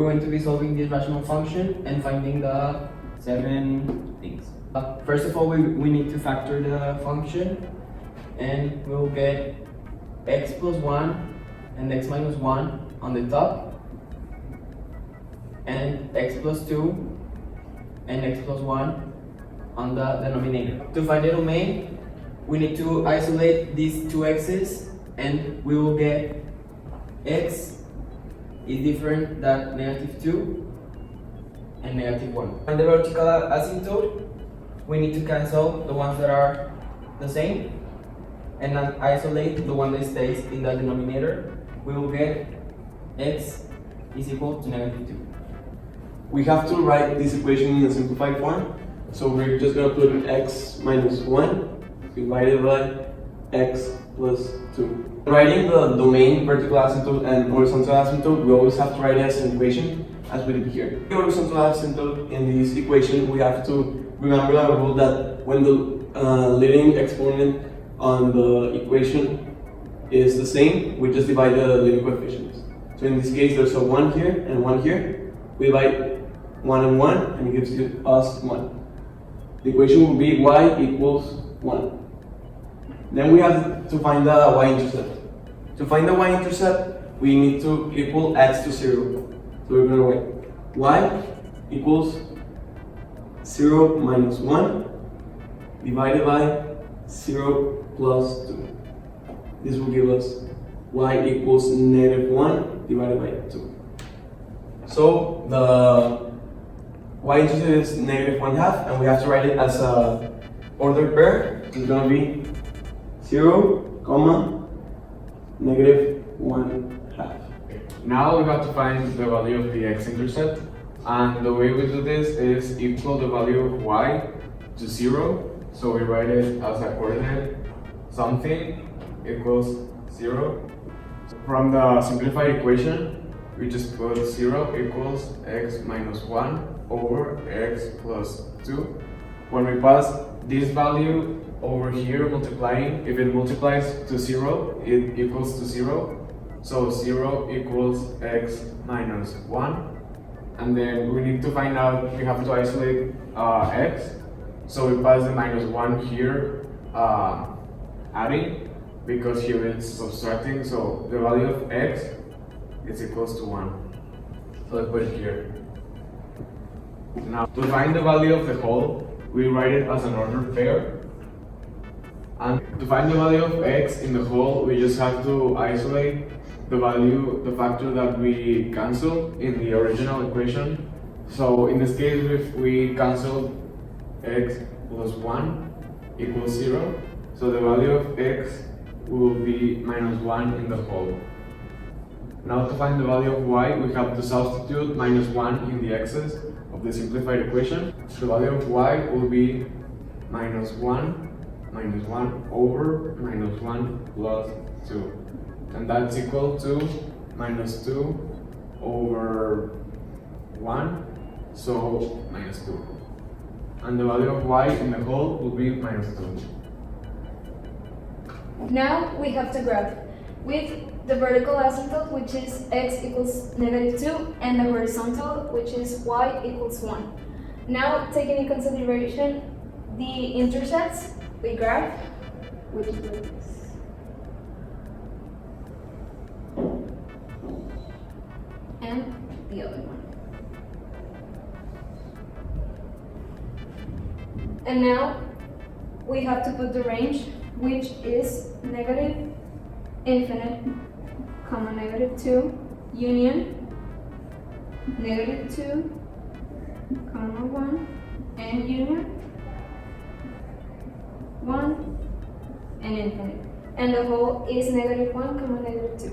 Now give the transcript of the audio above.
going to be solving this rational function and finding the 7 things. First of all, we need to factor the function, and we'll get x plus 1 and x minus 1 on the top, and x plus 2 and x plus 1 on the denominator. To find the domain, we need to isolate these two x's, and we will get x is different than -2 and -1. Find the vertical asymptote. We need to cancel the ones that are the same and then isolate the one that stays in the denominator. We will get x is equal to -2. We have to write this equation in a simplified form, so we're just going to put x minus 1 divided by x plus 2. Writing the domain, vertical asymptote, and horizontal asymptote, we always have to write it as an equation, as we did here. The horizontal asymptote in this equation, we have to remember the rule that when the leading exponent on the equation is the same, we just divide the leading coefficients. So in this case, there's a 1 here and 1 here. We divide 1 and 1, and it gives us 1. The equation will be y equals 1. Then we have to find the y-intercept. To find the y-intercept, we need to equal x to 0. So we're going to write y equals 0 minus 1 divided by 0 plus 2. This will give us y equals -1 divided by 2. So the y-intercept is -1/2, and we have to write it as a ordered pair. So it's going to be 0, -1/2. Now we have to find the value of the x-intercept, and the way we do this is equal the value of y to 0. So we write it as a coordinate something equals 0. From the simplified equation, we just put 0 equals x minus 1 over x plus 2. When we pass this value over here multiplying, if it multiplies to 0, it equals to 0. So 0 equals x minus 1. And then we need to find out, we have to isolate x. So we pass the -1 here, adding, because here it's subtracting. So the value of x is equals to 1. So let's put it here. Now to find the value of the whole, we write it as an ordered pair. And to find the value of x in the whole, we just have to isolate the value, the factor that we canceled in the original equation. So in this case, if we cancel x plus 1 equals 0, so the value of x will be -1 in the whole. Now to find the value of y, we have to substitute -1 in the x's of the simplified equation. The value of y will be -1 over -1 plus 2. And that's equal to -2 over 1, so -2. And the value of y in the whole will be -2. Now we have to graph with the vertical asymptote, which is x equals -2, and the horizontal, which is y equals 1. Now, taking into consideration the intercepts, we graph, which is like this. And the other one. And now we have to put the range, which is -infinite, comma -2, union, -2, comma 1, and union, 1, and infinite. And the whole is -1, comma -2.